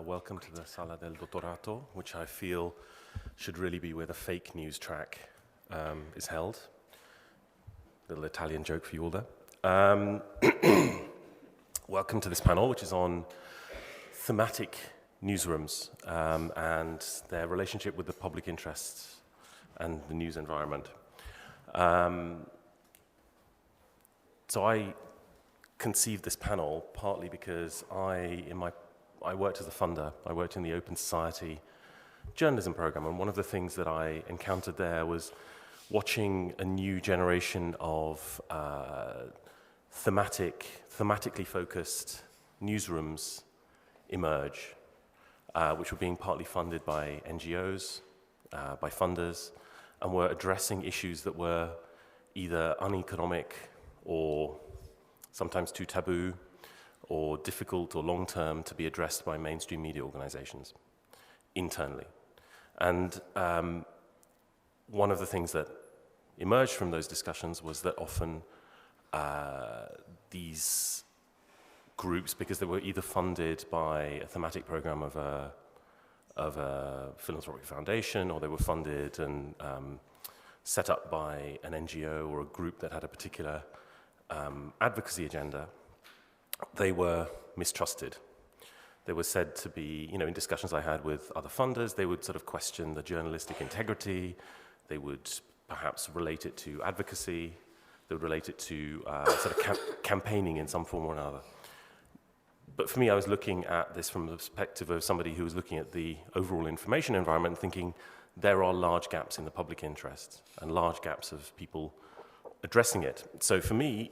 Welcome to the Sala del Dottorato, which I feel should really be where the fake news track is held. Little Italian joke for you all there. Welcome to this panel, which is on thematic newsrooms and their relationship with the public interests and the news environment. So I conceived this panel partly because I worked as a funder. I worked in the Open Society journalism program, and one of the things that I encountered there was watching a new generation of thematically focused newsrooms emerge, which were being partly funded by NGOs, by funders, and were addressing issues that were either uneconomic or sometimes too taboo or difficult or long-term to be addressed by mainstream media organizations internally. And one of the things that emerged from those discussions was that often these groups, because they were either funded by a thematic program of a philanthropic foundation, or they were funded and set up by an NGO or a group that had a particular advocacy agenda, they were mistrusted. They were said to be, in discussions I had with other funders, they would sort of question the journalistic integrity. They would perhaps relate it to advocacy. They would relate it to sort of campaigning in some form or another. But for me, I was looking at this from the perspective of somebody who was looking at the overall information environment, thinking there are large gaps in the public interest and large gaps of people addressing it. So for me,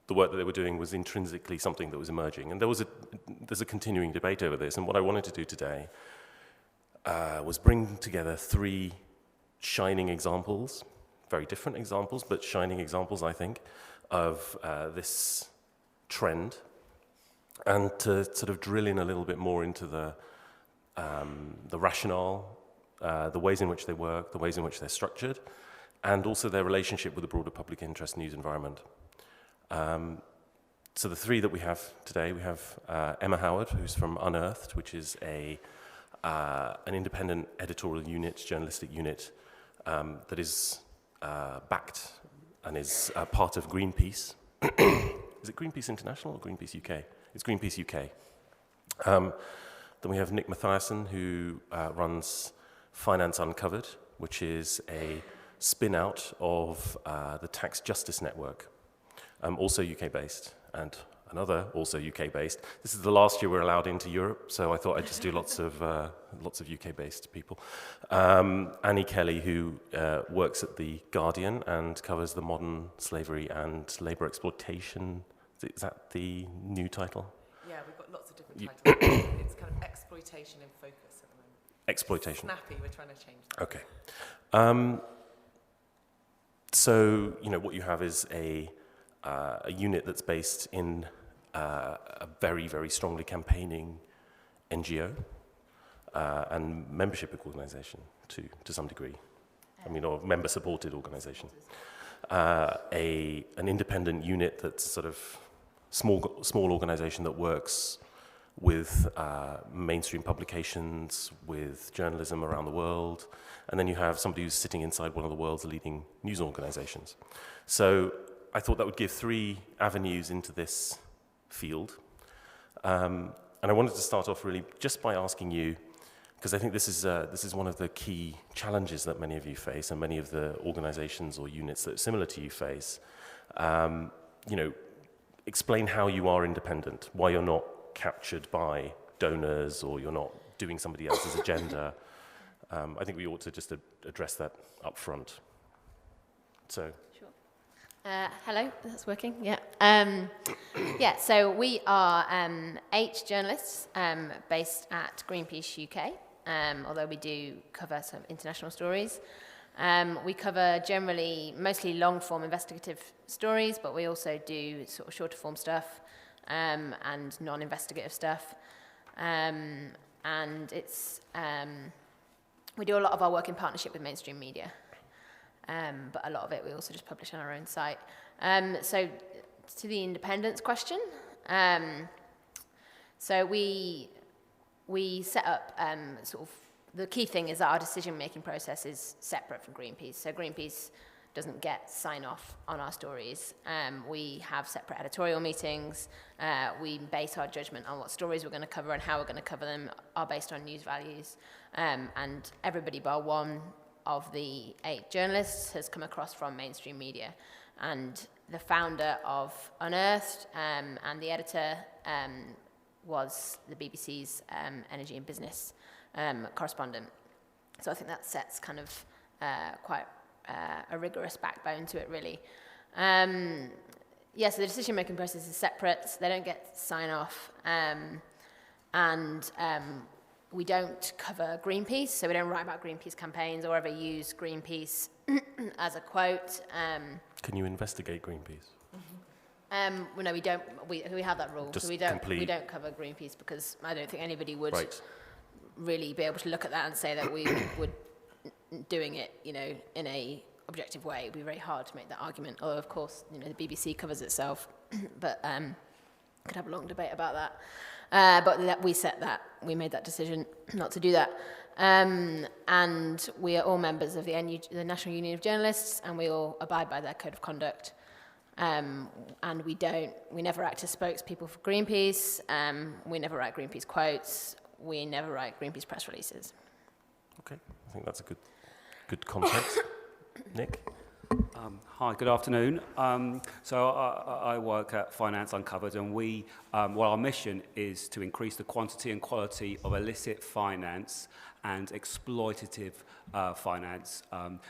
the work that they were doing was intrinsically something that was emerging. And there's a continuing debate over this. And what I wanted to do today was bring together three shining examples, very different examples, but shining examples, I think, of this trend, and to sort of drill in a little bit more into the rationale, the ways in which they work, the ways in which they're structured, and also their relationship with the broader public interest news environment. So the three that we have today, we have Emma Howard, who's from Unearthed, which is an independent editorial unit, journalistic unit, that is backed and is part of Greenpeace. Is it Greenpeace International or Greenpeace UK? It's Greenpeace UK. Then we have Nick Mathiasen, who runs Finance Uncovered, which is a spin-out of the Tax Justice Network. Also UK-based, and another also UK-based. This is the last year we're allowed into Europe, so I thought I'd just do lots of UK-based people. Annie Kelly, who works at The Guardian and covers the modern slavery and labour exploitation. Is that the new title? Yeah, we've got lots of different titles. It's kind of exploitation in focus at the moment. Exploitation. Snappy, we're trying to change that. Okay. So, what you have is a unit that's based in a very, very strongly campaigning NGO and membership organization to some degree. Or member-supported organization. An independent unit that's sort of small organization that works with mainstream publications, with journalism around the world, and then you have somebody who's sitting inside one of the world's leading news organizations. So I thought that would give three avenues into this field. And I wanted to start off really just by asking you, because I think this is one of the key challenges that many of you face, and many of the organizations or units that are similar to you face. Explain how you are independent, why you're not captured by donors, or you're not doing somebody else's agenda. I think we ought to just address that up front. So. Sure. Hello, that's working, yeah. So we are 8 journalists based at Greenpeace UK, although we do cover some international stories. We cover generally mostly long-form investigative stories, but we also do sort of shorter-form stuff and non-investigative stuff. And it's we do a lot of our work in partnership with mainstream media, but a lot of it we also just publish on our own site. So to the independence question, so we we set up sort of, the key thing is that our decision-making process is separate from Greenpeace. So Greenpeace doesn't get sign-off on our stories. We have separate editorial meetings. We base our judgment on what stories we're going to cover and how we're going to cover them are based on news values. And everybody bar one of the 8 journalists has come across from mainstream media. And the founder of Unearthed and the editor was the BBC's energy and business correspondent. So I think that sets kind of quite a rigorous backbone to it, really. So the decision-making process is separate. They don't get sign-off. We don't cover Greenpeace, so we don't write about Greenpeace campaigns or ever use Greenpeace as a quote. Can you investigate Greenpeace? Well, no, we don't. We have that rule, Just so we don't cover Greenpeace because I don't think anybody would really be able to look at that and say that we would doing it, in a objective way. It'd be very hard to make that argument. Although, of course, the BBC covers itself, but could have a long debate about that. But we made that decision not to do that. And we are all members of the National Union of Journalists, and we all abide by their code of conduct. And we never act as spokespeople for Greenpeace. We never write Greenpeace quotes. We never write Greenpeace press releases. Okay, I think that's a good context. Nick? Hi, good afternoon. So I work at Finance Uncovered, and our mission is to increase the quantity and quality of illicit finance and exploitative finance,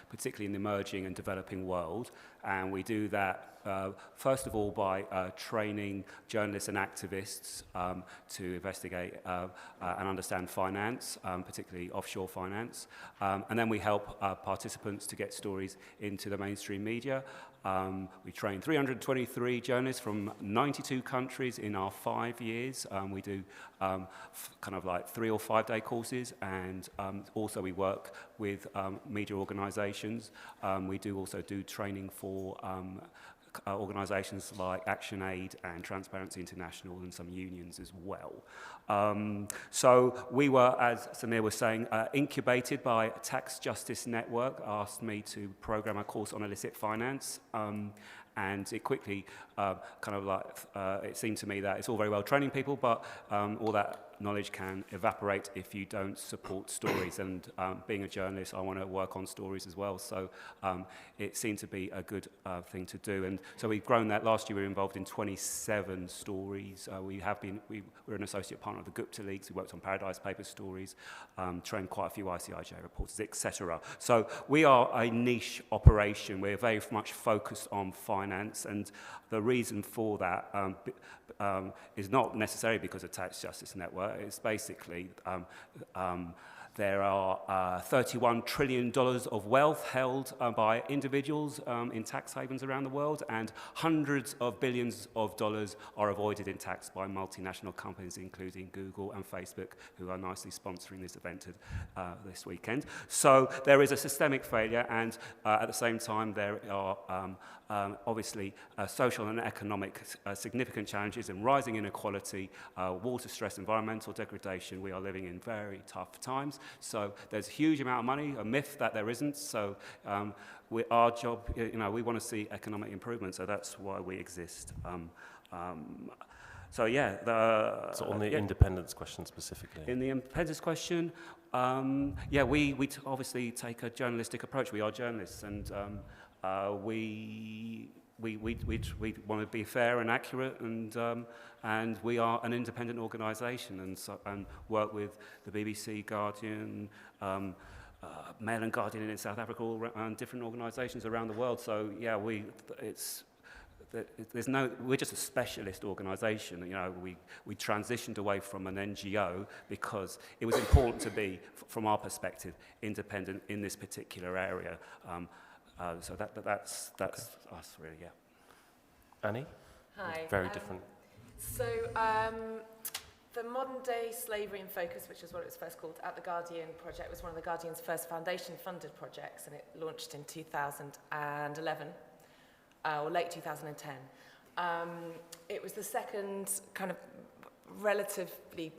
particularly in the emerging and developing world. And we do that, first of all, by training journalists and activists to investigate and understand finance, particularly offshore finance. And then we help participants to get stories into the mainstream media. We train 323 journalists from 92 countries in our 5 years. We do kind of like 3 or 5 day courses, and also we work with media organisations. We do also do training for organisations like ActionAid and Transparency International and some unions as well. So we were, as Samir was saying, incubated by Tax Justice Network, asked me to program a course on illicit finance. And it quickly it seemed to me that it's all very well training people, but all that knowledge can evaporate if you don't support stories. And being a journalist, I want to work on stories as well. So it seemed to be a good thing to do. And so we've grown that. Last year we were involved in 27 stories. We're an associate partner of the Gupta Leaks. We worked on Paradise Papers stories, trained quite a few ICIJ reporters, etc. So we are a niche operation. We're very much focused on finance, and the reason for that is not necessarily because of Tax Justice Network. It's basically there are $31 trillion of wealth held by individuals in tax havens around the world, and hundreds of billions of dollars are avoided in tax by multinational companies, including Google and Facebook, who are nicely sponsoring this event this weekend. So there is a systemic failure, and at the same time there are obviously social and economic significant challenges and rising inequality, water stress, environmental degradation. We are living in very tough times. So there's a huge amount of money, a myth that there isn't. So our job, we want to see economic improvement. So that's why we exist. So on the independence question specifically. In the independence question, we obviously take a journalistic approach. We are journalists, and we want to be fair and accurate, and we are an independent organisation, and work with the BBC, Guardian, Mail and Guardian in South Africa, and different organisations around the world. So we're just a specialist organisation. We transitioned away from an NGO because it was important to be, from our perspective, independent in this particular area. So that's us, really, yeah. Annie? Hi. Very different. So the Modern Day Slavery in Focus, which is what it was first called, at the Guardian project, was one of the Guardian's first foundation-funded projects, and it launched in 2011, or late 2010. It was the second kind of relatively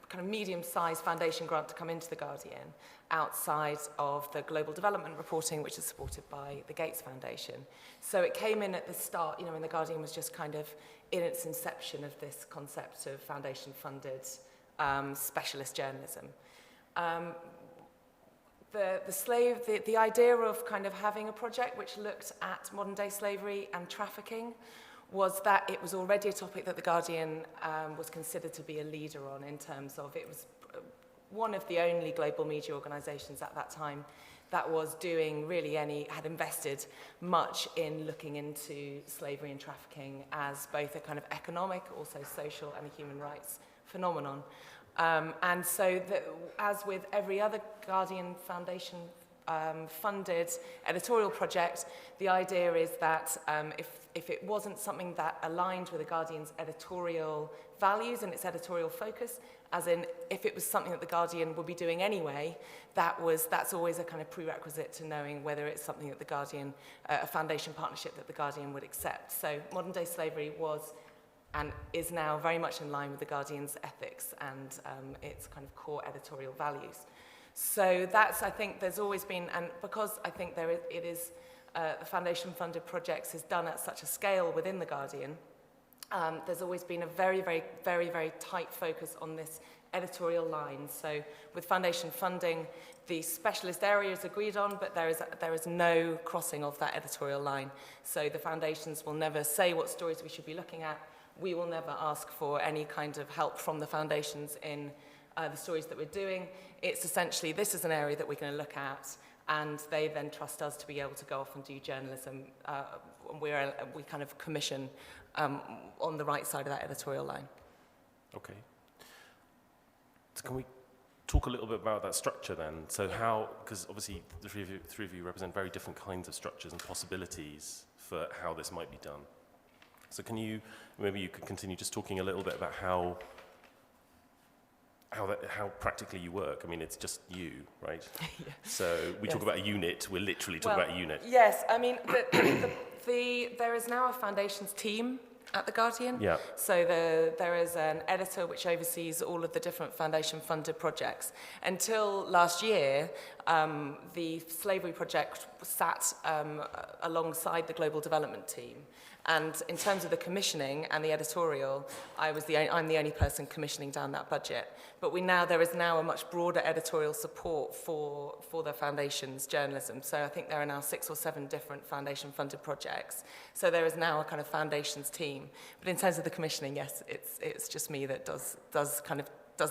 kind of medium-sized foundation grant to come into The Guardian outside of the global development reporting, which is supported by the Gates Foundation. So it came in at the start, when The Guardian was just kind of in its inception of this concept of foundation-funded specialist journalism. The idea of kind of having a project which looked at modern-day slavery and trafficking was that it was already a topic that The Guardian was considered to be a leader on, in terms of it was one of the only global media organisations at that time that was doing really had invested much in looking into slavery and trafficking as both a kind of economic, also social and a human rights phenomenon. And so, as with every other Guardian Foundation funded editorial project, the idea is that if it wasn't something that aligned with the Guardian's editorial values and its editorial focus, as in if it was something that the Guardian would be doing anyway, that's always a kind of prerequisite to knowing whether it's something that the Guardian, a foundation partnership that the Guardian would accept. So modern day slavery was and is now very much in line with the Guardian's ethics and its kind of core editorial values. So that's, I think, there's always been, and because I think the foundation-funded projects is done at such a scale within The Guardian, there's always been a very, very, very, very tight focus on this editorial line. So with foundation funding, the specialist area is agreed on, but there is no crossing of that editorial line. So the foundations will never say what stories we should be looking at. We will never ask for any kind of help from the foundations in the stories that we're doing. It's essentially, this is an area that we're going to look at, and they then trust us to be able to go off and do journalism. We kind of commission on the right side of that editorial line. Okay. So can we talk a little bit about that structure then? So how, because obviously the three of you represent very different kinds of structures and possibilities for how this might be done. So maybe you could continue just talking a little bit about how practically you work. I mean, it's just you, right? Yeah. So we talk about a unit, we're literally talking about a unit. Yes, I mean, there is now a foundations team at The Guardian. Yeah. So there is an editor which oversees all of the different foundation-funded projects. Until last year, the slavery project sat alongside the global development team. And in terms of the commissioning and the editorial, I'm the only person commissioning down that budget. But there is now a much broader editorial support for the foundation's journalism. So I think there are now 6 or 7 different foundation-funded projects. So there is now a kind of foundations team. But in terms of the commissioning, yes, it's just me that does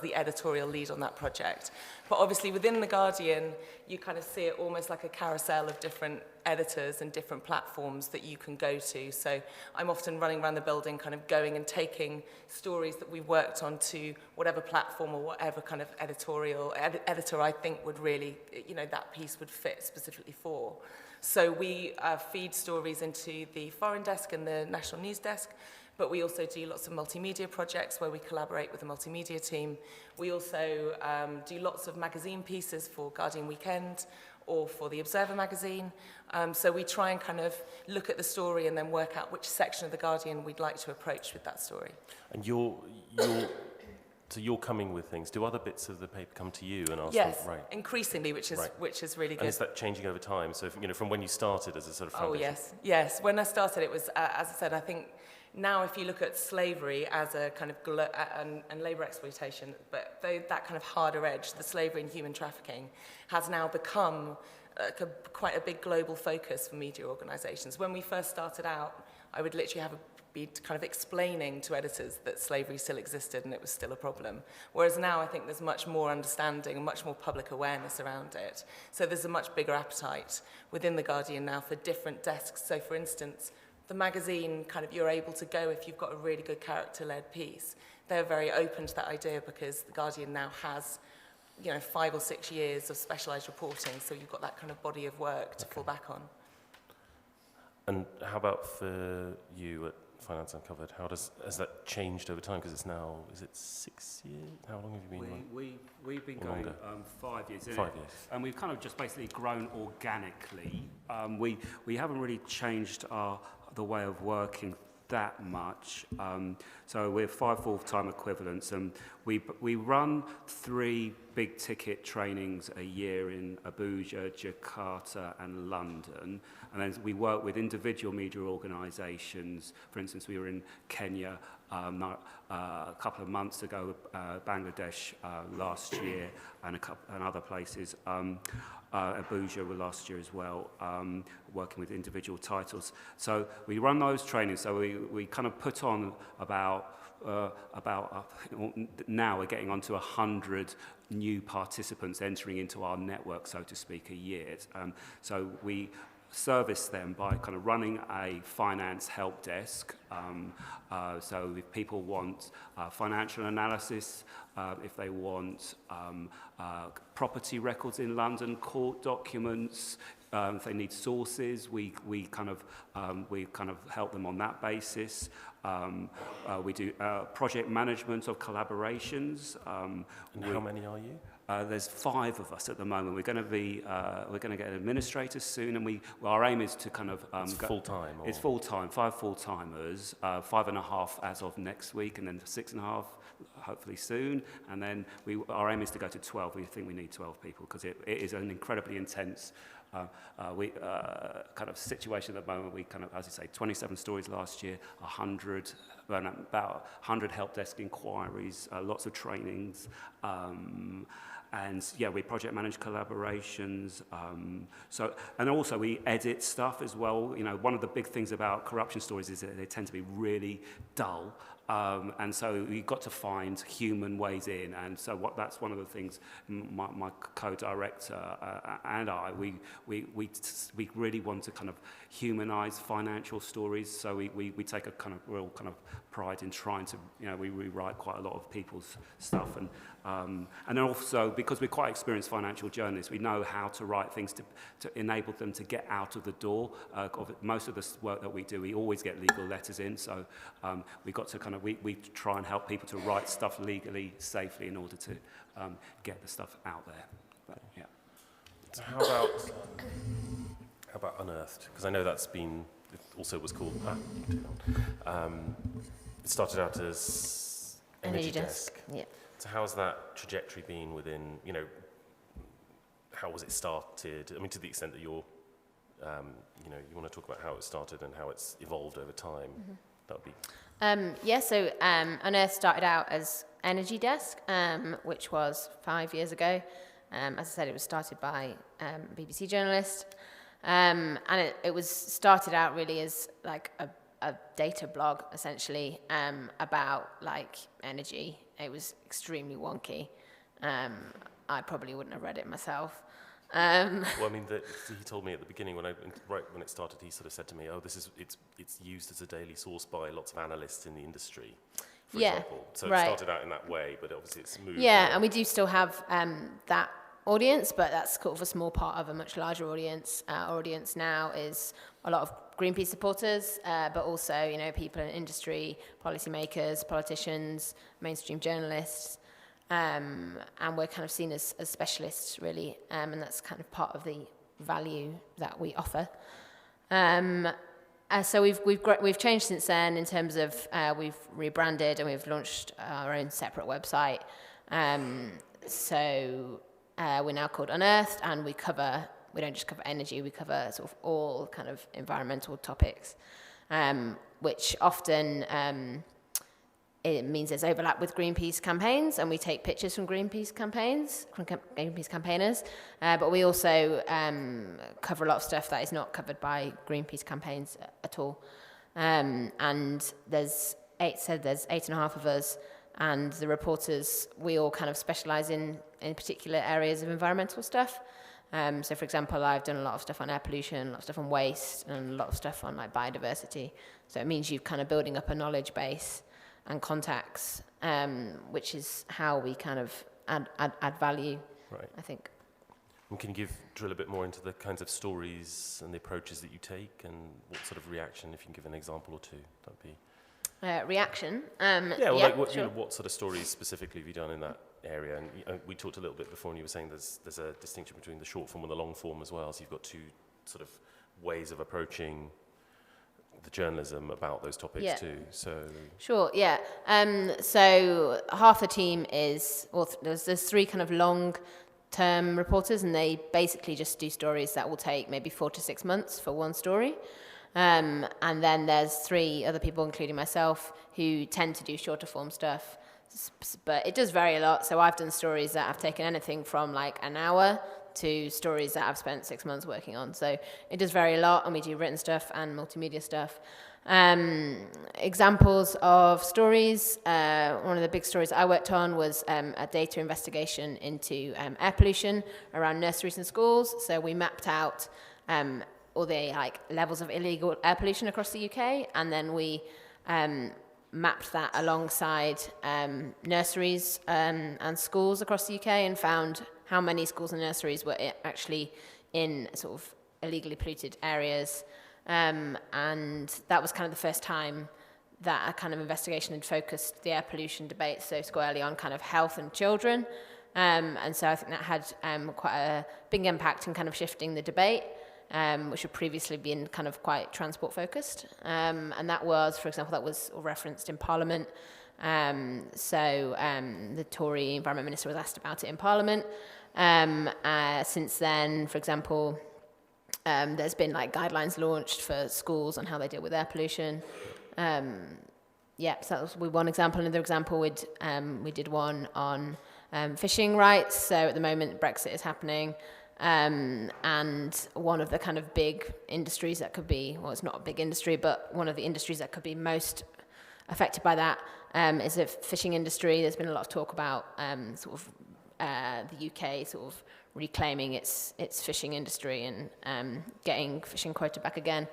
the editorial lead on that project. But obviously within The Guardian, you kind of see it almost like a carousel of different editors and different platforms that you can go to. So I'm often running around the building, kind of going and taking stories that we've worked on to whatever platform or whatever kind of editor I think would really, that piece would fit specifically for. So we feed stories into the foreign desk and the national news desk, but we also do lots of multimedia projects where we collaborate with the multimedia team. We also do lots of magazine pieces for Guardian Weekend or for the Observer magazine. So we try and kind of look at the story and then work out which section of the Guardian we'd like to approach with that story. And so you're coming with things. Do other bits of the paper come to you and ask? Yes, them? Right. increasingly, which is really good. And is that changing over time? So from when you started as a sort of foundation? Oh yes. When I started, it was as I said. I think now, if you look at slavery as a kind of and labour exploitation, but that kind of harder edge, the slavery and human trafficking, has now become quite a big global focus for media organisations. When we first started out, I would literally be kind of explaining to editors that slavery still existed and it was still a problem. Whereas now I think there's much more understanding and much more public awareness around it. So there's a much bigger appetite within The Guardian now for different desks. So for instance, the magazine, you're able to go if you've got a really good character-led piece. They're very open to that idea because The Guardian now has 5 or 6 years of specialised reporting, so you've got that kind of body of work to fall back on. And how about for you at Finance Uncovered? Has that changed over time? Because it's now, is it 6 years? How long have you been? We've been going 5 years. 5 years. And we've kind of just basically grown organically. We haven't really changed the way of working that much. So we're 5 full-time equivalents, and we run 3 big ticket trainings a year in Abuja, Jakarta, and London. And then we work with individual media organisations. For instance, we were in Kenya a couple of months ago, Bangladesh last year, and other places. Abuja were last year as well, working with individual titles. So we run those trainings. So we kind of put on about now we're getting on to 100 new participants entering into our network, so to speak, a year. So we service them by kind of running a finance help desk. So if people want financial analysis, if they want property records in London, court documents, if they need sources, we kind of help them on that basis. We do project management of collaborations. And how many are you? There's 5 of us at the moment. We're going to get an administrator soon, and our aim is to kind of it's full time. It's full time, 5 full timers, 5.5 as of next week, and then 6.5 hopefully soon. And then our aim is to go to 12. We think we need 12 people because it is an incredibly intense kind of situation at the moment. We kind of, as you say, 27 stories last year, about 100 help desk inquiries, lots of trainings. And yeah, we project manage collaborations. And also we edit stuff as well. You know, one of the big things about corruption stories is that they tend to be really dull. And so you've got to find human ways in. And so that's one of the things my co-director and I, we really want to kind of humanize financial stories. So we take a kind of real kind of pride in trying to, you know, we rewrite quite a lot of people's stuff. And then also, because we're quite experienced financial journalists, we know how to write things to enable them to get out of the door. Most of the work that we do, we always get legal letters in. So we've got to kind of, we try and help people to write stuff legally, safely, in order to get the stuff out there. But, yeah. So how about Unearthed? Because I know that's been, it also was called, it started out as Energy Desk. Yeah. So how's that trajectory been within, you know, how was it started? I mean, to the extent that you're, you know, you want to talk about how it started and how it's evolved over time, that would be... So Unearthed started out as Energy Desk, which was 5 years ago. As I said, it was started by a BBC journalist. And it was started out really as like a data blog, essentially, about like energy. It was extremely wonky. I probably wouldn't have read it myself. Well, I mean, he told me at the beginning right when it started, he sort of said to me, "Oh, it's used as a daily source by lots of analysts in the industry, for example." So it started out in that way, but obviously it's moved. Yeah, and we do still have that audience, but that's sort of a small part of a much larger audience. Our audience now is a lot of Greenpeace supporters, but also, you know, people in industry, policymakers, politicians, mainstream journalists. And we're kind of seen as specialists, really, and that's kind of part of the value that we offer. So we've changed since then in terms of we've rebranded and we've launched our own separate website. So we're now called Unearthed, and we don't just cover energy, we cover sort of all kind of environmental topics, which often it means there's overlap with Greenpeace campaigns, and we take pictures from Greenpeace campaigns, from Greenpeace campaigners, but we also cover a lot of stuff that is not covered by Greenpeace campaigns at all. And there's 8.5 of us, and the reporters, we all kind of specialise in particular areas of environmental stuff. So, for example, I've done a lot of stuff on air pollution, a lot of stuff on waste, and a lot of stuff on like biodiversity. So it means you're kind of building up a knowledge base and contacts, which is how we kind of add value, right. I think. And can you drill a bit more into the kinds of stories and the approaches that you take, and what sort of reaction, if you can give an example or two, that'd be... Reaction? What sort of stories specifically have you done in that area? And we talked a little bit before, and you were saying there's a distinction between the short form and the long form as well, so you've got two sort of ways of approaching the journalism about those topics Yeah. too. So Sure, yeah. So half the team is, well, there's three kind of long-term reporters, and they basically just do stories that will take maybe 4 to 6 months for one story. And then there's 3 other people, including myself, who tend to do shorter form stuff. But it does vary a lot. So I've done stories that have taken anything from like an hour to stories that I've spent 6 months working on. So it does vary a lot, and we do written stuff and multimedia stuff. Examples of stories, one of the big stories I worked on was a data investigation into air pollution around nurseries and schools. So we mapped out all the like levels of illegal air pollution across the UK, and then we mapped that alongside nurseries and schools across the UK, and found how many schools and nurseries were actually in sort of illegally polluted areas. And that was kind of the first time that a kind of investigation had focused the air pollution debate so squarely on kind of health and children. And so I think that had quite a big impact in kind of shifting the debate, which had previously been kind of quite transport focused. And that was, for example, that was referenced in Parliament. The Tory Environment Minister was asked about it in Parliament. Since then, for example, there's been like guidelines launched for schools on how they deal with air pollution. So that was one example. Another example, we did one on fishing rights. So at the moment, Brexit is happening. And one of the kind of big industries that could be, well, it's not a big industry, but one of the industries that could be most affected by that is the fishing industry. There's been a lot of talk about the UK sort of reclaiming its fishing industry and getting fishing quota back again.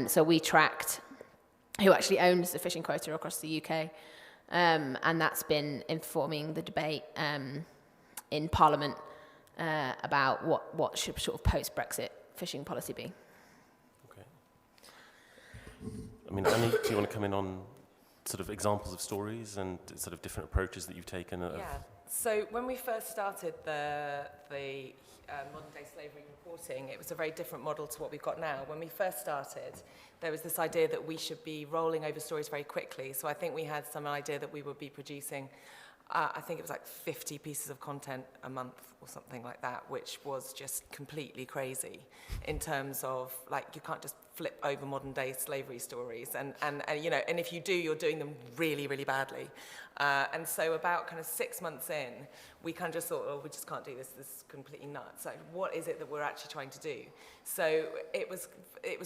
So we tracked who actually owns the fishing quota across the UK, and that's been informing the debate in Parliament about what should sort of post-Brexit fishing policy be. okay. I mean, Annie, do you want to come in on sort of examples of stories and sort of different approaches that you've taken? So when we first started the modern day slavery reporting, it was a very different model to what we've got now. When we first started, there was this idea that we should be rolling over stories very quickly. So I think we had some idea that we would be producing, I think it was like 50 pieces of content a month or something like that, which was just completely crazy in terms of, like, you can't just flip over modern day slavery stories. And you know, and if you do, you're doing them really, really badly. And so about kind of 6 months in, we kind of just thought, oh, we just can't do this. This is completely nuts. Like, what is it that we're actually trying to do? So it was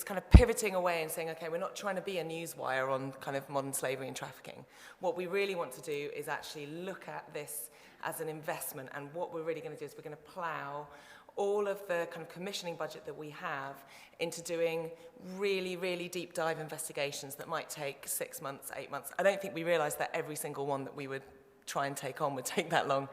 kind of pivoting away and saying, okay, we're not trying to be a newswire on kind of modern slavery and trafficking. What we really want to do is actually look at this as an investment, and what we're really going to do is we're going to plough all of the kind of commissioning budget that we have into doing really, really deep dive investigations that might take 6 months, 8 months. I don't think we realised that every single one that we would try and take on would take that long.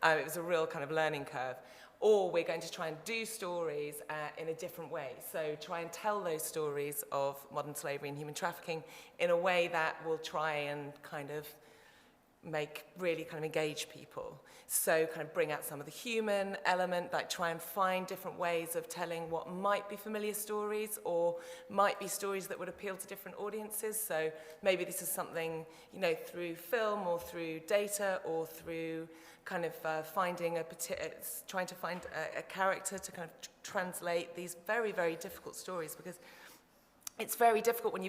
It was a real kind of learning curve. Or we're going to try and do stories in a different way. So try and tell those stories of modern slavery and human trafficking in a way that will try and kind of really kind of engage people. So kind of bring out some of the human element, like try and find different ways of telling what might be familiar stories or might be stories that would appeal to different audiences. So maybe this is something, you know, through film or through data or through kind of trying to find a character to kind of translate these very, very difficult stories, because it's very difficult when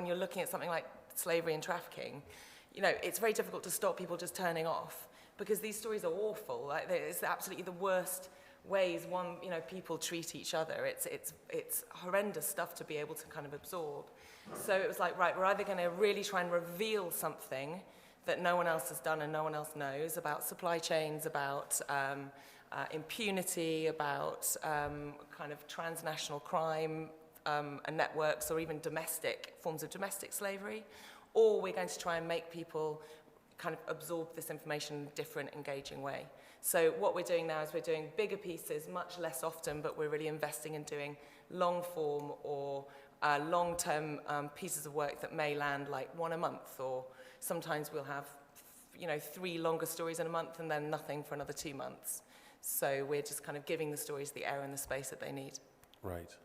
you're looking at something like slavery and trafficking. You know, it's very difficult to stop people just turning off, because these stories are awful. Like, it's absolutely the worst ways people treat each other. It's horrendous stuff to be able to kind of absorb. So it was like, right, we're either going to really try and reveal something that no one else has done and no one else knows about supply chains, about impunity, about kind of transnational crime and networks, or even domestic forms of domestic slavery. Or we're going to try and make people kind of absorb this information in a different, engaging way. So what we're doing now is we're doing bigger pieces much less often, but we're really investing in doing long form or long-term pieces of work that may land like one a month, or sometimes we'll have 3 longer stories in a month and then nothing for another 2 months. So we're just kind of giving the stories the air and the space that they need. Right.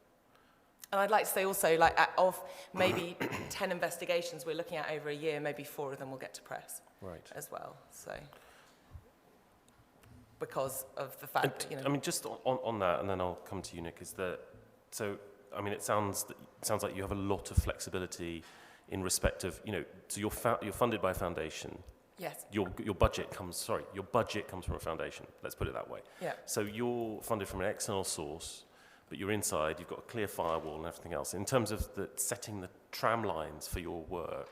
And I'd like to say also, like, of maybe 10 investigations we're looking at over a year, maybe 4 of them will get to press as well. So, because of the fact that, you know... I mean, just on that, and then I'll come to you, Nick, is that... So, I mean, it sounds like you have a lot of flexibility in respect of, you know, so you're funded by a foundation. Yes. Your budget comes from a foundation, let's put it that way. Yeah. So you're funded from an external source, but you're inside, you've got a clear firewall and everything else. In terms of setting the tram lines for your work,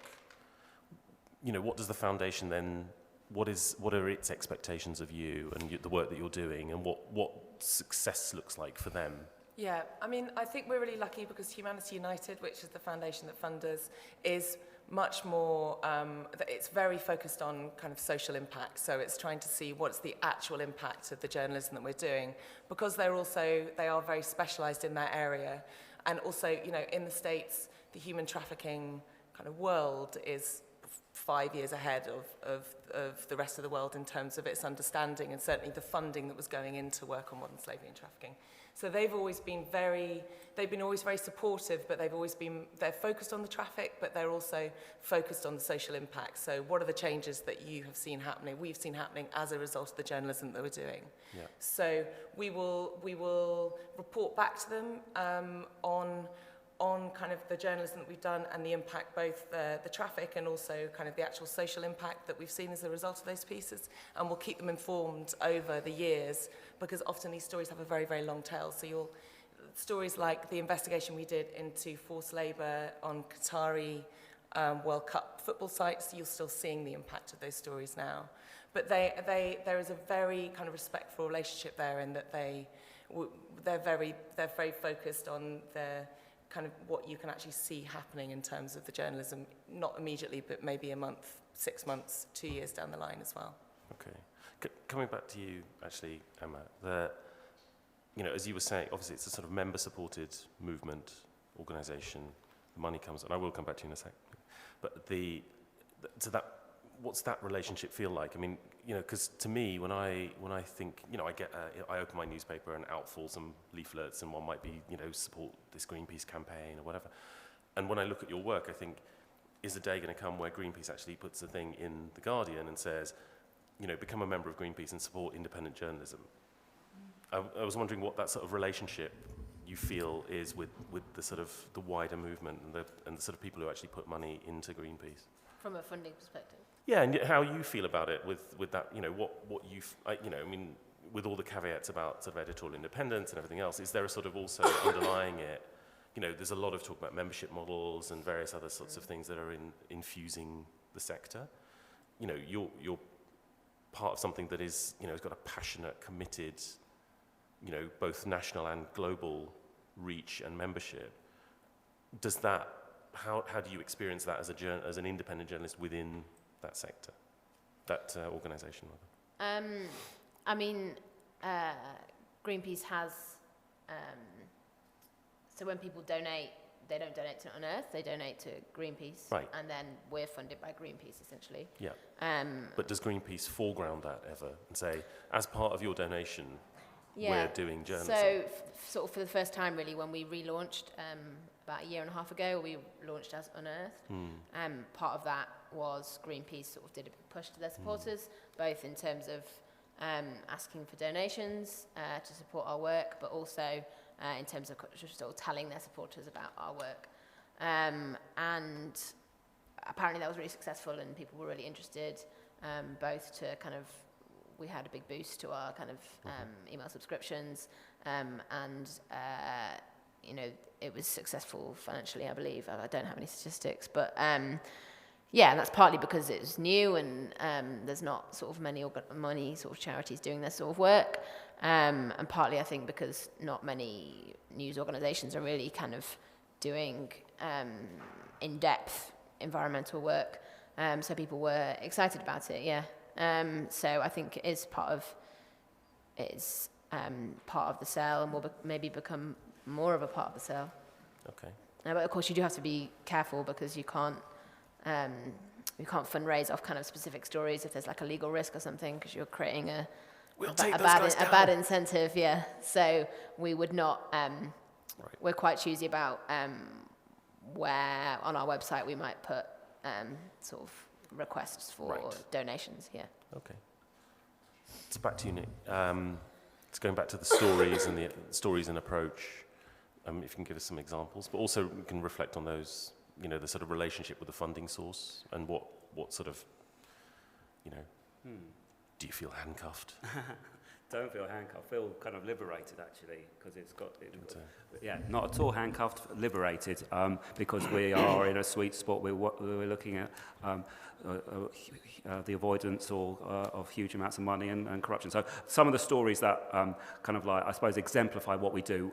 you know, what does the foundation then, what are its expectations of you and the work that you're doing, and what success looks like for them? Yeah, I mean, I think we're really lucky because Humanity United, which is the foundation that funds us, is much more, it's very focused on kind of social impact. So it's trying to see what's the actual impact of the journalism that we're doing, because they are very specialized in that area. And also, you know, in the States, the human trafficking kind of world is 5 years ahead of the rest of the world in terms of its understanding and certainly the funding that was going into work on modern slavery and trafficking. So they've been always very supportive, but they're focused on the traffic, but they're also focused on the social impact. So what are the changes that you have seen happening, we've seen happening as a result of the journalism that we're doing? Yeah. So we will report back to them on kind of the journalism that we've done and the impact, both the traffic and also kind of the actual social impact that we've seen as a result of those pieces. And we'll keep them informed over the years, because often these stories have a very, very long tail. So stories like the investigation we did into forced labour on Qatari World Cup football sites, you're still seeing the impact of those stories now. But there is a very kind of respectful relationship there, in that they're very focused on their kind of what you can actually see happening in terms of the journalism, not immediately, but maybe a month, 6 months, 2 years down the line as well. Okay. Coming back to you, actually, Emma, you know, as you were saying, obviously it's a sort of member-supported movement, organisation. The money comes, and I will come back to you in a sec. But what's that relationship feel like? I mean, you know, because to me, when I think, you know, I open my newspaper and out fall some leaflets, and one might be, you know, support this Greenpeace campaign or whatever. And when I look at your work, I think, is the day going to come where Greenpeace actually puts a thing in The Guardian and says, you know, become a member of Greenpeace and support independent journalism? I was wondering what that sort of relationship you feel is with the sort of the wider movement and the sort of people who actually put money into Greenpeace. From a funding perspective? Yeah, and how you feel about it with that, you know, what you, you know, I mean, with all the caveats about sort of editorial independence and everything else, is there a sort of also underlying it, you know, there's a lot of talk about membership models and various other sorts of things that are infusing the sector. You know, you're part of something that is, you know, has got a passionate, committed, you know, both national and global reach and membership. Does that, how do you experience that as an independent journalist within that sector, that organisation rather? I mean, Greenpeace has, so when people donate, they don't donate to Unearth, they donate to Greenpeace, right. And then we're funded by Greenpeace, essentially. Yeah. But does Greenpeace foreground that ever and say, as part of your donation, we're doing journalism? So, sort of for the first time, really, when we relaunched about a year and a half ago, we launched as Unearthed. Part of that was Greenpeace sort of did a big push to their supporters, both in terms of asking for donations to support our work, but also in terms of just sort of telling their supporters about our work. And apparently that was really successful and people were really interested, both to kind of, we had a big boost to our kind of email subscriptions, and you know, it was successful financially, I believe. I don't have any statistics, but yeah, and that's partly because it was new and there's not sort of many sort of charities doing this sort of work, and partly I think because not many news organisations are really kind of doing in-depth environmental work, so people were excited about it, yeah. So I think it is part of the sale and will maybe become more of a part of the sale. Okay. But of course you do have to be careful because you can't fundraise off kind of specific stories if there's like a legal risk or something, because you're creating a bad incentive. Yeah. So we would not Right. We're quite choosy about where on our website we might put sort of requests for donations. Yeah. Okay. So back to you, Nick. It's going back to the stories and the stories and approach. If you can give us some examples, but also we can reflect on those, the sort of relationship with the funding source and what sort of, do you feel handcuffed? Don't feel handcuffed. Feel kind of liberated, actually, because it's got. Not at all handcuffed. Liberated, because we are in a sweet spot. We're looking at the avoidance of huge amounts of money and corruption. So some of the stories that kind of like, I suppose, exemplify what we do.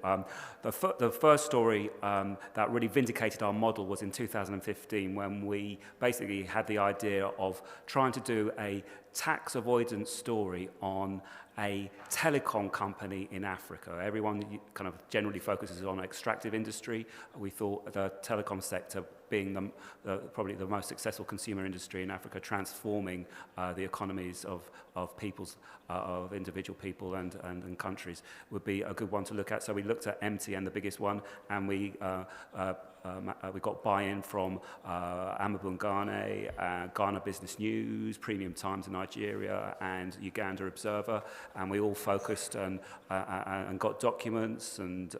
The first story that really vindicated our model was in 2015, when we basically had the idea of trying to do a tax avoidance story on a telecom company in Africa. Everyone kind of generally focuses on extractive industry. We thought the telecom sector being probably the most successful consumer industry in Africa, transforming the economies of people's, of individual people and countries, would be a good one to look at. So we looked at MTN, the biggest one, and we got buy-in from Amabun Ghane, Ghana Business News, Premium Times in Nigeria, and Uganda Observer, and we all focused and got documents and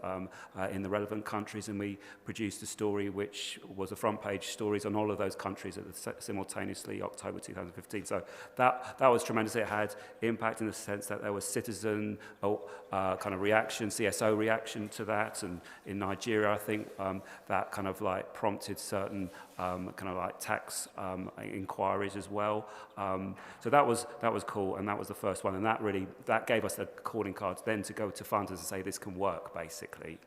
in the relevant countries, and we produced a story which was a front-page stories on all of those countries simultaneously, October 2015. So that was tremendous. It had impact in the sense that there was citizen kind of reaction, CSO reaction to that, and in Nigeria, I think that kind of like prompted certain kind of like tax inquiries as well. So that was cool, and that was the first one, and that gave us the calling cards then to go to funders and say this can work, basically,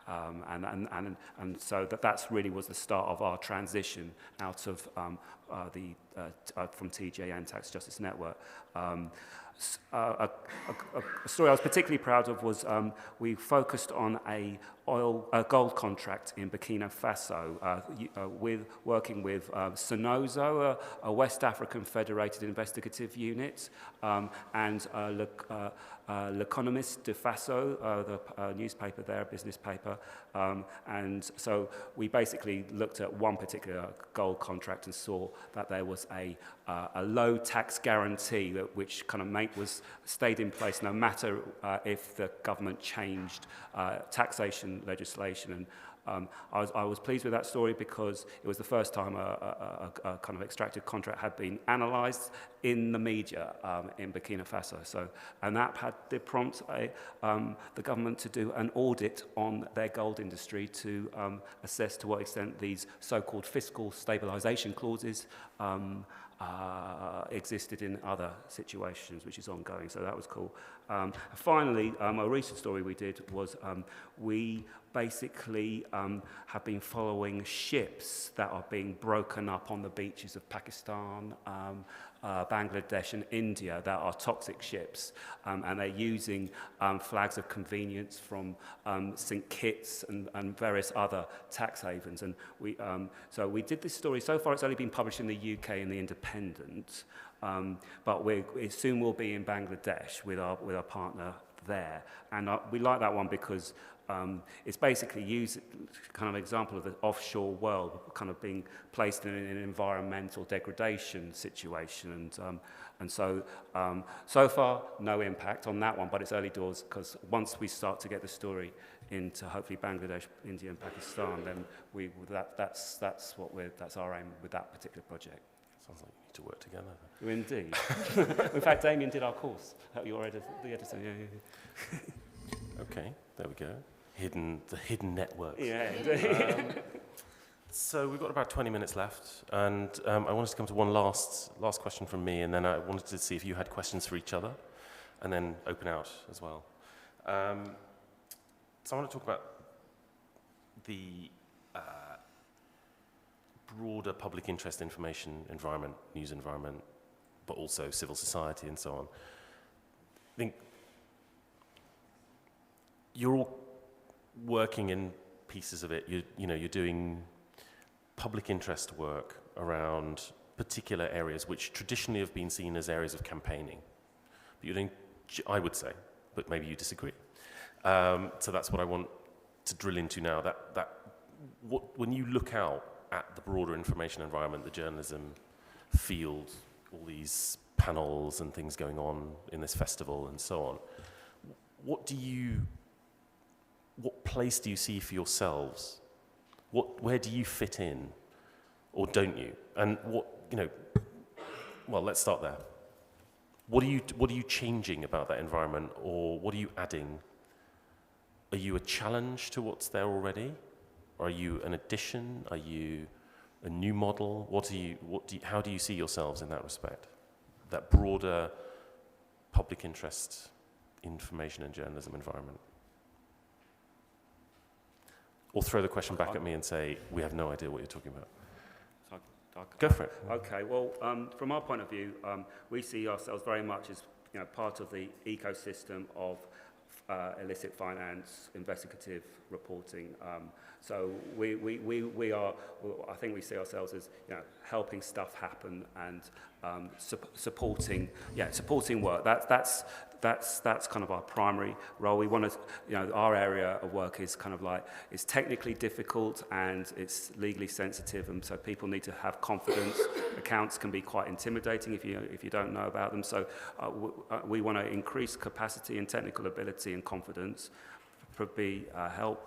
and so that's really was the start of our transition out of from TJN, Tax Justice Network. A story I was particularly proud of was we focused on a gold contract in Burkina Faso, working with Sonozo, a West African federated investigative unit, and L'Economiste de Faso, the newspaper there, business paper. And so we basically looked at one particular gold contract and saw that there was a low tax guarantee which kind of stayed in place no matter if the government changed taxation legislation. And I was pleased with that story because it was the first time a kind of extractive contract had been analysed in the media in Burkina Faso. And that did prompt the government to do an audit on their gold industry to assess to what extent these so-called fiscal stabilisation clauses existed in other situations, which is ongoing, so that was cool. Finally, a recent story we did was we basically have been following ships that are being broken up on the beaches of Pakistan, Bangladesh and India that are toxic ships, and they're using flags of convenience from St. Kitts and various other tax havens. And so we did this story. So far it's only been published in the UK in The Independent, but it soon will be in Bangladesh with our partner there. And we like that one because it's basically kind of example of the offshore world kind of being placed in an environmental degradation situation, and so far no impact on that one, but it's early doors because once we start to get the story into hopefully Bangladesh, India, and Pakistan, then that's our aim with that particular project. Sounds like you need to work together. Indeed. In fact, Damien did our course. Your editor, the editor. Yeah. Okay, there we go. The hidden networks. Yeah. So we've got about 20 minutes left, and I wanted to come to one last question from me, and then I wanted to see if you had questions for each other, and then open out as well. So I want to talk about the broader public interest information environment, news environment, but also civil society and so on. I think you're all working in pieces of it. You're doing public interest work around particular areas which traditionally have been seen as areas of campaigning. But you're doing, I would say, but maybe you disagree. So that's what I want to drill into now, when you look out at the broader information environment, the journalism field, all these panels and things going on in this festival and so on, what place do you see for yourselves? Where do you fit in, or don't you? And well, let's start there. What are you changing about that environment, or what are you adding? Are you a challenge to what's there already? Are you an addition? Are you a new model? How do you see yourselves in that respect? That broader public interest information and journalism environment? Or throw the question back at me and say, we have no idea what you're talking about. Go for it. Okay, well, from our point of view, we see ourselves very much as part of the ecosystem of illicit finance, investigative reporting. So we are, I think we see ourselves as helping stuff happen and supporting work. That's kind of our primary role. We want to, our area of work is kind of like, it's technically difficult and it's legally sensitive, and so people need to have confidence. Accounts can be quite intimidating if you don't know about them. So we want to increase capacity and technical ability and confidence, help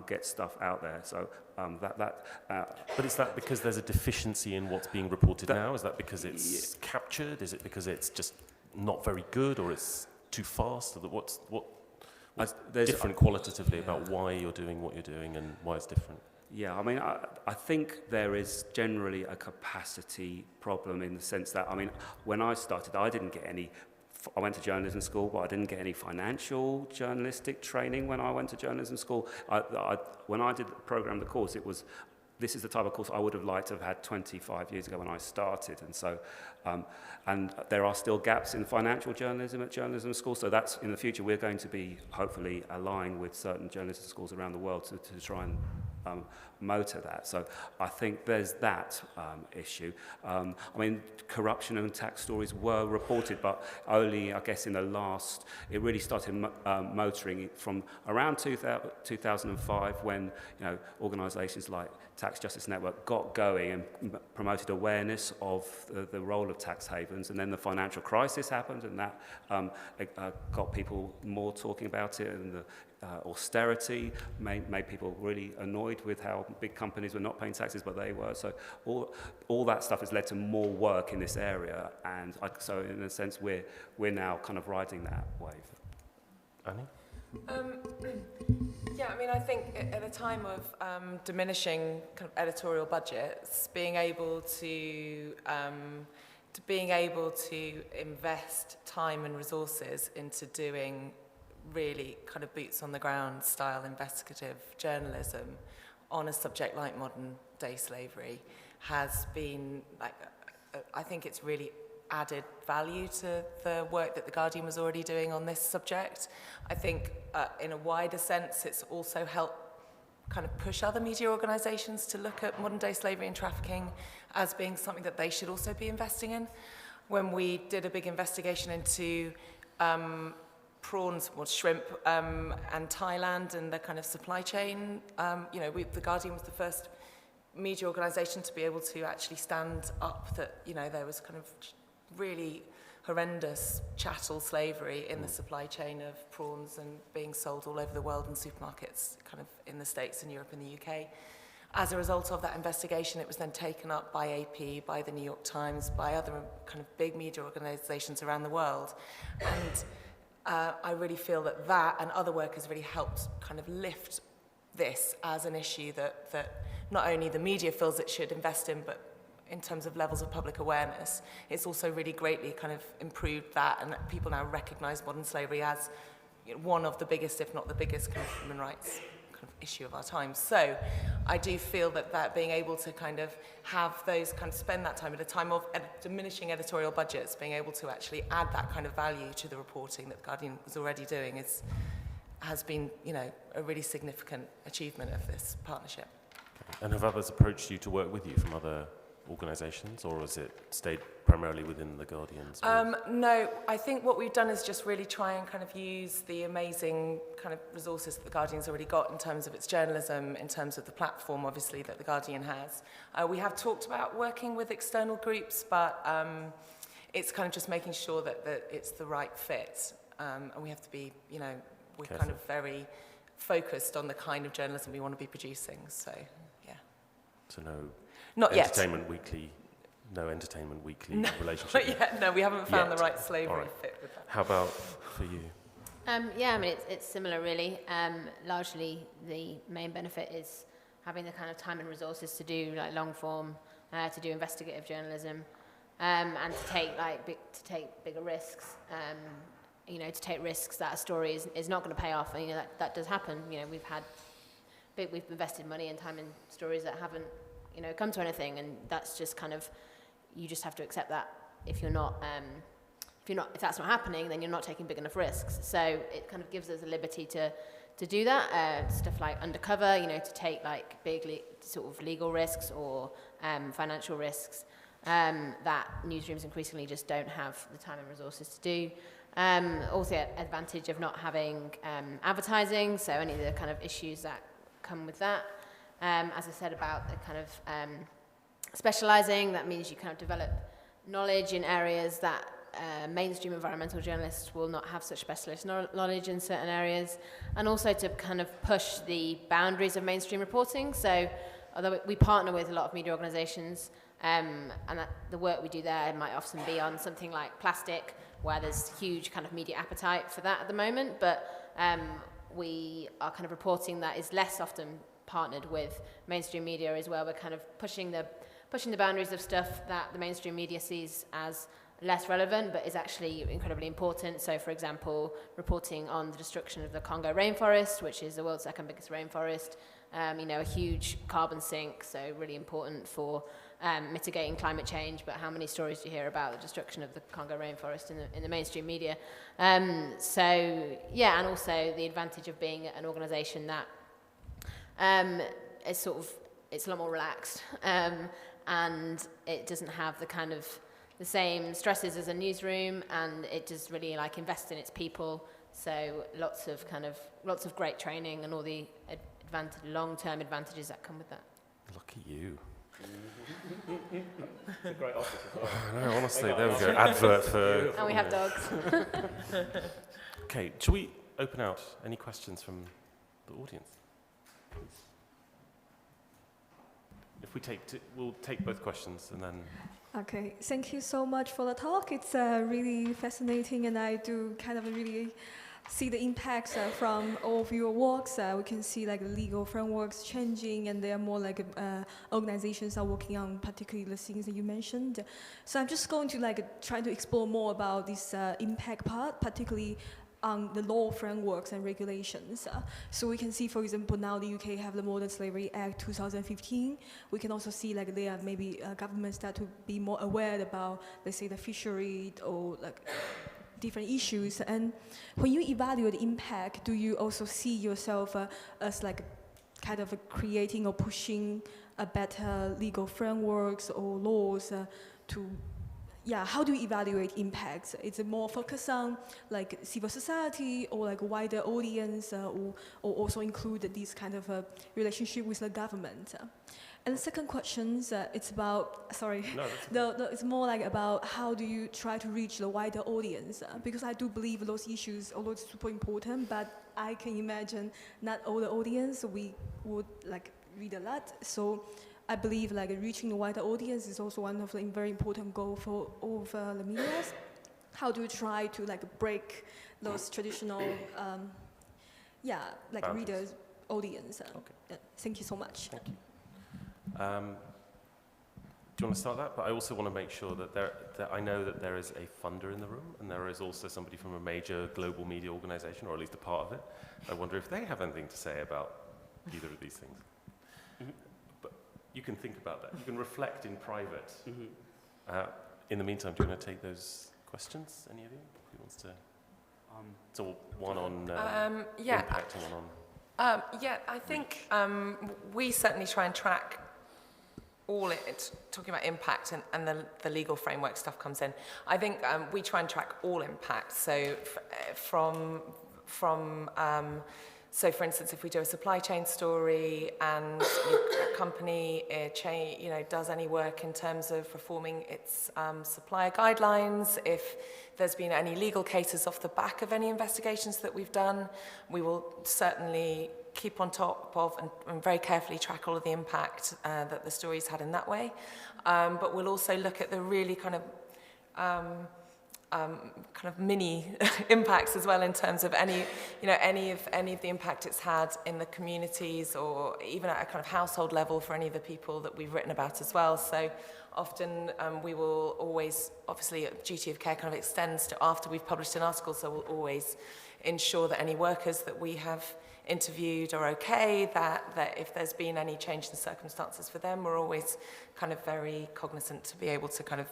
get stuff out there. So But is that because there's a deficiency in what's being reported now? Is that because it's captured? Is it because it's just not very good, or it's too fast? What's different qualitatively about why you're doing what you're doing and why it's different? Yeah, I mean, I think there is generally a capacity problem in the sense that, I mean, when I started, I went to journalism school, but I didn't get any financial journalistic training when I went to journalism school. When I did the course, this is the type of course I would have liked to have had 25 years ago when I started. And so, and there are still gaps in financial journalism at journalism school. So that's, in the future, we're going to be hopefully aligned with certain journalism schools around the world to try and motor that. So I think there's that issue. I mean, corruption and tax stories were reported, but only, I guess, it really started motoring from around 2005 when, organisations like Tax Justice Network got going and promoted awareness of the role of tax havens, and then the financial crisis happened, and that got people more talking about it, and the austerity made people really annoyed with how big companies were not paying taxes, but they were. So all that stuff has led to more work in this area, and so in a sense we're now kind of riding that wave. Annie? Yeah, I mean, I think at a time of diminishing kind of editorial budgets, being able to invest time and resources into doing really kind of boots on the ground style investigative journalism on a subject like modern day slavery has been, like, I think it's really added value to the work that The Guardian was already doing on this subject. I think in a wider sense it's also helped kind of push other media organisations to look at modern day slavery and trafficking as being something that they should also be investing in. When we did a big investigation into prawns or shrimp and Thailand and the kind of supply chain, The Guardian was the first media organisation to be able to actually stand up that, there was kind of really horrendous chattel slavery in the supply chain of prawns and being sold all over the world in supermarkets, kind of in the States and Europe and the UK. As a result of that investigation, it was then taken up by AP, by the New York Times, by other kind of big media organisations around the world. And I really feel that and other work has really helped kind of lift this as an issue that not only the media feels it should invest in, but in terms of levels of public awareness, it's also really greatly kind of improved that, and that people now recognise modern slavery as one of the biggest, if not the biggest, kind of human rights kind of issue of our time. So I do feel that being able to kind of have those kind of spend that time at a time of diminishing editorial budgets, being able to actually add that kind of value to the reporting that The Guardian was already doing has been, a really significant achievement of this partnership. And have others approached you to work with you from other organisations, or has it stayed primarily within the Guardian's? No, I think what we've done is just really try and kind of use the amazing kind of resources that the Guardian's already got in terms of its journalism, in terms of the platform, obviously, that the Guardian has. We have talked about working with external groups, but it's kind of just making sure that it's the right fit. And we have to be, you know, we're Careful. kind of very focused on the kind of journalism we want to be producing, so, yeah. So no Not yet. Entertainment Weekly, no Entertainment Weekly No, relationship? not yet. No, we haven't found Yet. the right slavery All right. fit with that. How about for you? Yeah, I mean, it's similar, really. Largely, the main benefit is having the kind of time and resources to do like long form, to do investigative journalism, and to take bigger risks. You know, to take risks that a story is not going to pay off. And, you know, that does happen. You know, we've invested money and time in stories that haven't, you know, come to anything, and that's just kind of, you just have to accept that. If that's not happening, then you're not taking big enough risks. So it kind of gives us a liberty to do that. Stuff like Undercover, you know, to take like big sort of legal risks or financial risks that newsrooms increasingly just don't have the time and resources to do. Also, advantage of not having advertising, so any of the kind of issues that come with that. As I said about the kind of specialising, that means you kind of develop knowledge in areas that mainstream environmental journalists will not have such specialist knowledge in certain areas, and also to kind of push the boundaries of mainstream reporting. So although we partner with a lot of media organisations, and that the work we do there might often be on something like plastic, where there's huge kind of media appetite for that at the moment, but we are kind of reporting that is less often partnered with mainstream media as well. We're kind of pushing the boundaries of stuff that the mainstream media sees as less relevant, but is actually incredibly important. So, for example, reporting on the destruction of the Congo rainforest, which is the world's second biggest rainforest, you know, a huge carbon sink, so really important for mitigating climate change. But how many stories do you hear about the destruction of the Congo rainforest in the mainstream media? So, yeah, and also the advantage of being an organisation that is sort of, it's a lot more relaxed, and it doesn't have the kind of the same stresses as a newsroom, and it does really like invest in its people. So lots of great training and all the long-term advantages that come with that. Lucky you. It's a great office as well. I know, honestly, there we go. Advert for... And we have dogs. Okay, shall we open out any questions from the audience? If we we'll take both questions and then... Okay, thank you so much for the talk. It's really fascinating, and I do kind of really see the impacts from all of your works. We can see like legal frameworks changing, and there are more like organizations are working on particularly the things that you mentioned. So I'm just going to like try to explore more about this impact part, particularly on the law frameworks and regulations. So we can see, for example, now the UK have the Modern Slavery Act 2015. We can also see like there are maybe governments start to be more aware about, let's say, the fishery or like different issues. And when you evaluate the impact, do you also see yourself as like kind of creating or pushing a better legal frameworks or laws to, how do you evaluate impacts? Is it more focused on like civil society or like wider audience, or also include this kind of a relationship with the government? And the second question, it's about, it's more like about how do you try to reach the wider audience? Because I do believe those issues, although it's super important, but I can imagine not all the audience we would like read a lot. So I believe like reaching the wider audience is also one of the very important goals for all of the media. How do you try to like break those traditional, readers' audience? Thank you so much. Thank you. Do you want to start that? But I also want to make sure that I know that there is a funder in the room, and there is also somebody from a major global media organization, or at least a part of it. I wonder if they have anything to say about either of these things. Mm-hmm. But you can think about that. You can reflect in private. Mm-hmm. In the meantime, do you want to take those questions? Any of you? Who wants to? So one on impact and one on... I think we certainly try and track talking about impact and the legal framework stuff comes in. I think we try and track all impact. So so for instance, if we do a supply chain story and a company does any work in terms of reforming its supplier guidelines, if there's been any legal cases off the back of any investigations that we've done, we will certainly keep on top of and very carefully track all of the impact that the stories had in that way. But we'll also look at the really kind of mini impacts as well, in terms of any of the impact it's had in the communities, or even at a kind of household level for any of the people that we've written about as well. So often we will always, obviously, duty of care kind of extends to after we've published an article, so we'll always ensure that any workers that we have interviewed are okay, that if there's been any change in circumstances for them, we're always kind of very cognizant to be able to kind of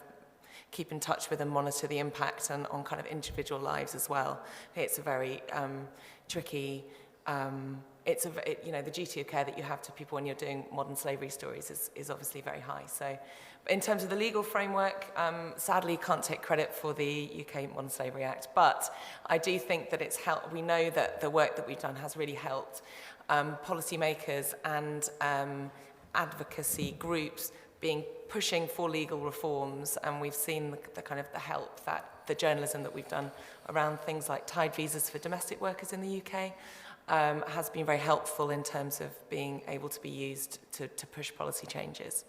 keep in touch with and monitor the impact on kind of individual lives as well. It's a very tricky, the duty of care that you have to people when you're doing modern slavery stories is obviously very high. So in terms of the legal framework, sadly can't take credit for the UK Modern Slavery Act, but I do think that it's helped. We know that the work that we've done has really helped policymakers and advocacy groups pushing for legal reforms, and we've seen the kind of the help that the journalism that we've done around things like tide visas for domestic workers in the UK has been very helpful in terms of being able to be used to push policy changes.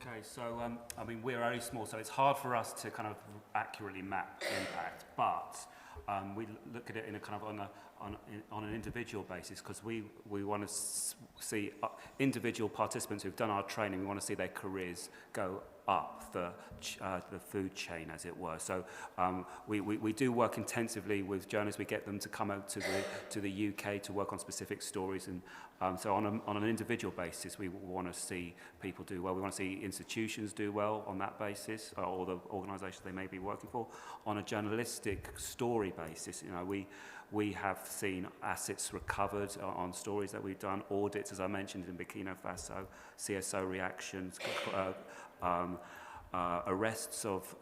Okay, so I mean, we're only small, so it's hard for us to kind of accurately map impact, but we look at it in a kind of on an individual basis, because we want to see individual participants who've done our training. We want to see their careers go up the food chain, as it were. So we do work intensively with journalists. We get them to come out to the UK to work on specific stories, and so on an individual basis, we want to see people do well. We want to see institutions do well on that basis, or the organisations they may be working for. On a journalistic story basis, we have seen assets recovered on stories that we've done, audits, as I mentioned, in Burkina Faso, CSO reactions, arrests of.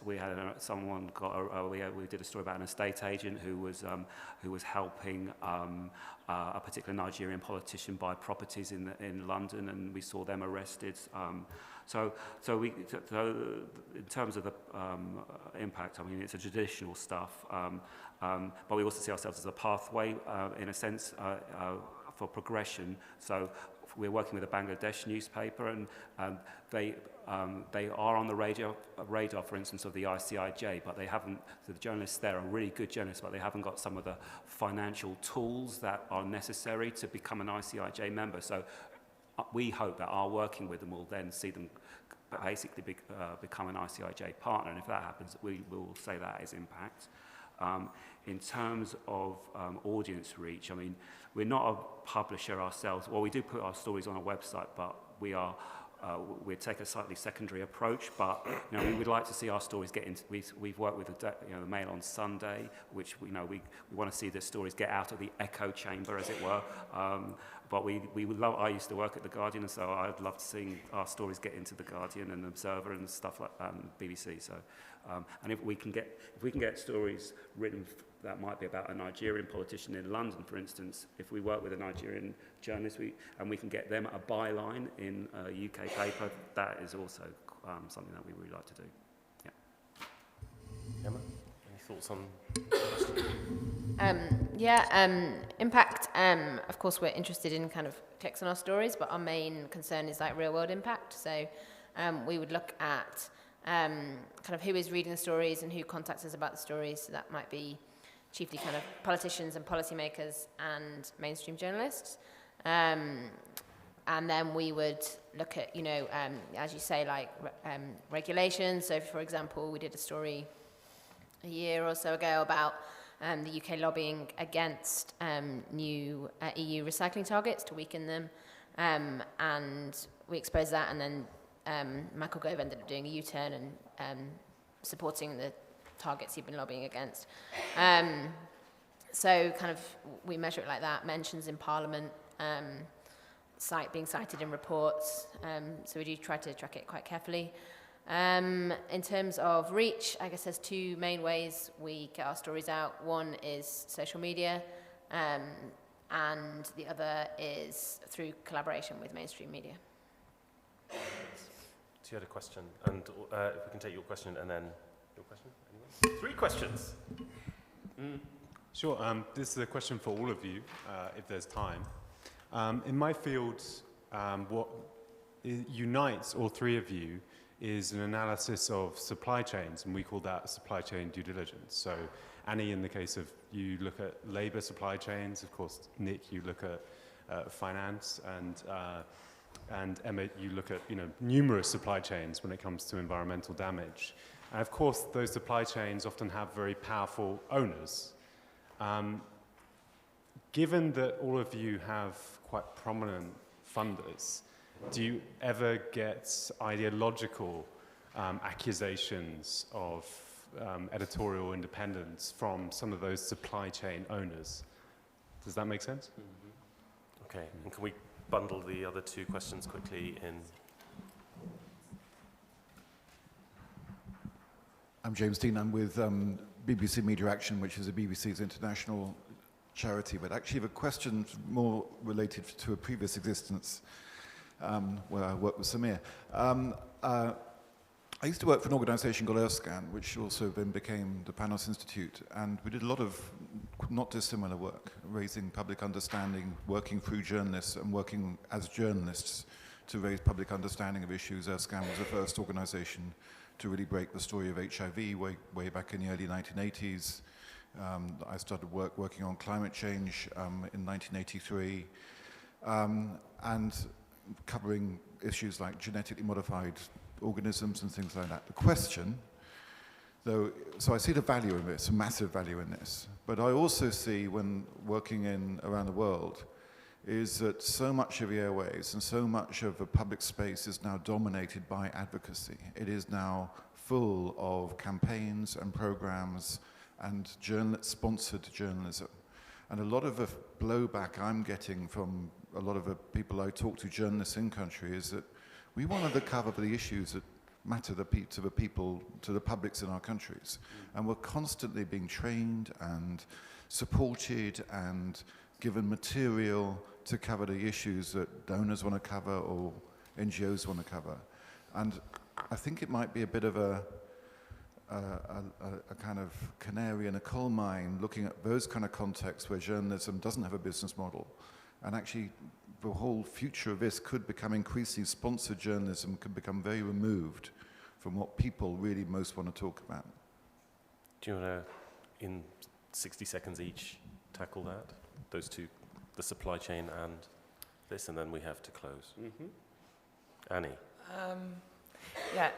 We had someone got. We did a story about an estate agent who was helping a particular Nigerian politician buy properties in London, and we saw them arrested. So in terms of the impact, I mean, it's a traditional stuff. But we also see ourselves as a pathway, in a sense, for progression. So we're working with a Bangladesh newspaper, and they are on the radar, for instance, of the ICIJ, but they haven't. The journalists there are really good journalists, but they haven't got some of the financial tools that are necessary to become an ICIJ member. So we hope that our working with them will then see them basically become an ICIJ partner, and if that happens, we will say that is impact. In terms of audience reach, I mean, we're not a publisher ourselves. Well, we do put our stories on a website, but we take a slightly secondary approach. But we would like to see our stories get into. We've worked with the Mail on Sunday, which we want to see the stories get out of the echo chamber, as it were. But we would love. I used to work at the Guardian, and so I'd love to see our stories get into the Guardian and Observer and stuff like BBC. So, and if we can get stories written that might be about a Nigerian politician in London, for instance, if we work with a Nigerian journalist, and we can get them a byline in a UK paper, that is also something that we really like to do. Yeah. Emma, any thoughts on? Impact. Of course, we're interested in kind of clicks on our stories, but our main concern is like real-world impact. So we would look at kind of who is reading the stories and who contacts us about the stories. So that might be chiefly kind of politicians and policymakers and mainstream journalists. And then we would look at, as you say, like regulations. So, for example, we did a story a year or so ago about the UK lobbying against new EU recycling targets to weaken them. And we exposed that, and then Michael Gove ended up doing a U-turn and supporting the targets he'd been lobbying against. So kind of we measure it like that, mentions in Parliament, being cited in reports. So we do try to track it quite carefully. In terms of reach, I guess there's two main ways we get our stories out. One is social media, and the other is through collaboration with mainstream media. So you had a question, and if we can take your question and then your question. Anyone? 3 questions. Sure. This is a question for all of you, if there's time. In my field, what unites all 3 of you is an analysis of supply chains, and we call that supply chain due diligence. So, Annie, in the case of you look at labour supply chains, of course, Nick, you look at finance, and Emma, you look at numerous supply chains when it comes to environmental damage. And of course, those supply chains often have very powerful owners. Given that all of you have quite prominent funders, do you ever get ideological accusations of editorial independence from some of those supply chain owners? Does that make sense? Mm-hmm. Okay, and can we bundle the other 2 questions quickly in? I'm James Dean. I'm with BBC Media Action, which is a BBC's international charity, but actually have a question more related to a previous existence where I worked with Samir. I used to work for an organisation called Scan, which also then became the Panos Institute, and we did a lot of not dissimilar work, raising public understanding, working through journalists and working as journalists to raise public understanding of issues. Scan was the first organisation to really break the story of HIV way back in the early 1980s. I started working on climate change in 1983, and covering issues like genetically modified organisms and things like that. The question, though, so I see the value in this, a massive value in this, but I also see when working around the world is that so much of the airways and so much of the public space is now dominated by advocacy. It is now full of campaigns and programs and sponsored journalism. And a lot of the blowback I'm getting from a lot of the people I talk to, journalists in country, is that we want to cover the issues that matter to the people, to the publics in our countries. And we're constantly being trained and supported and given material to cover the issues that donors want to cover or NGOs want to cover. And I think it might be a bit of a kind of canary in a coal mine, looking at those kind of contexts where journalism doesn't have a business model. And actually, the whole future of this could become increasingly sponsored journalism, could become very removed from what people really most want to talk about. Do you want to, in 60 seconds each, tackle that? Those 2, the supply chain and this, and then we have to close. Mm-hmm. Annie? Yeah.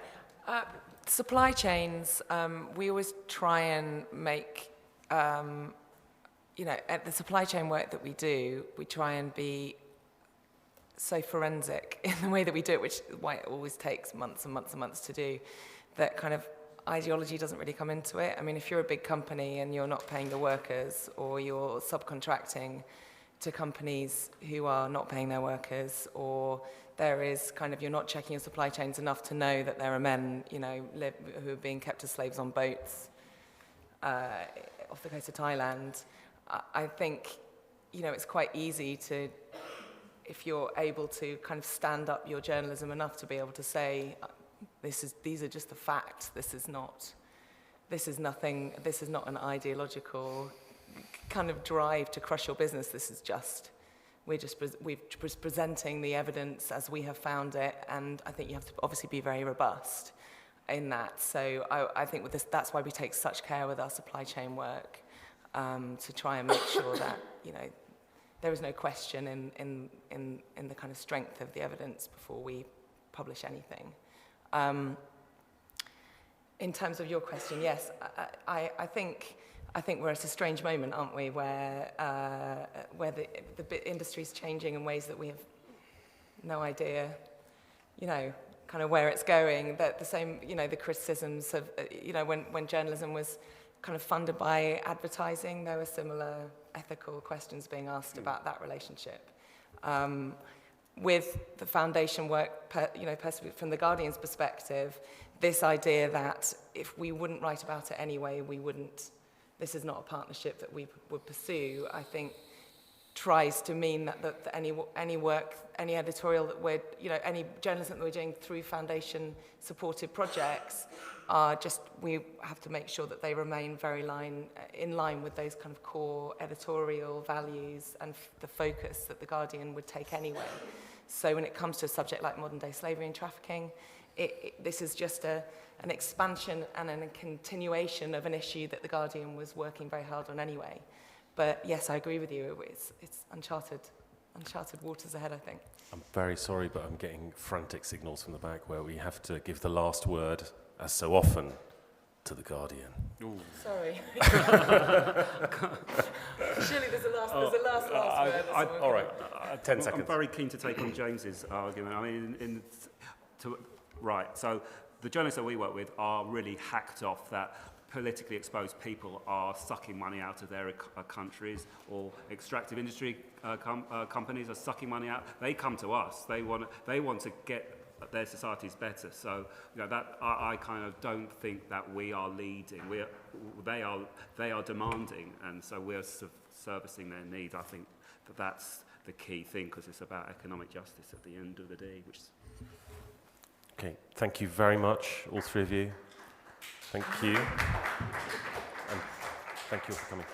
Supply chains, we always try and make, at the supply chain work that we do, we try and be so forensic in the way that we do it, which is why it always takes months and months and months to do, that kind of ideology doesn't really come into it. I mean, if you're a big company and you're not paying the workers, or you're subcontracting to companies who are not paying their workers, or there is kind of, you're not checking your supply chains enough to know that there are men, who are being kept as slaves on boats off the coast of Thailand. I think, it's quite easy to, if you're able to kind of stand up your journalism enough to be able to say, these are just the facts. This is not an ideological kind of drive to crush your business. This is just, we're just presenting the evidence as we have found it, and I think you have to obviously be very robust in that. So I think with this, that's why we take such care with our supply chain work, to try and make sure that there is no question in the kind of strength of the evidence before we publish anything. In terms of your question, yes, I think we're at a strange moment, aren't we, where the industry's changing in ways that we have no idea, kind of where it's going. That the same, the criticisms of, when journalism was kind of funded by advertising, there were similar ethical questions being asked about that relationship. with the foundation work, from the Guardian's perspective, this idea that if we wouldn't write about it anyway, this is not a partnership that we would pursue, I think tries to mean that any work, any editorial that we're, any journalism that we're doing through foundation-supported projects we have to make sure that they remain very in line with those kind of core editorial values and the focus that the Guardian would take anyway. So when it comes to a subject like modern-day slavery and trafficking, this is just an expansion and a continuation of an issue that the Guardian was working very hard on anyway. But yes, I agree with you. It's uncharted waters ahead, I think. I'm very sorry, but I'm getting frantic signals from the back where we have to give the last word, as so often, to the Guardian. Ooh. Sorry. Surely there's a last word. All right, 10 seconds. I'm very keen to take on James's argument. I mean, so the journalists that we work with are really hacked off that politically exposed people are sucking money out of their countries, or extractive industry companies are sucking money out. They come to us. They want to get their societies better. So that I kind of don't think that we are leading. They are demanding, and so we're servicing their needs. I think that's the key thing, because it's about economic justice at the end of the day. Okay, thank you very much, all three of you. Thank you. And thank you for coming.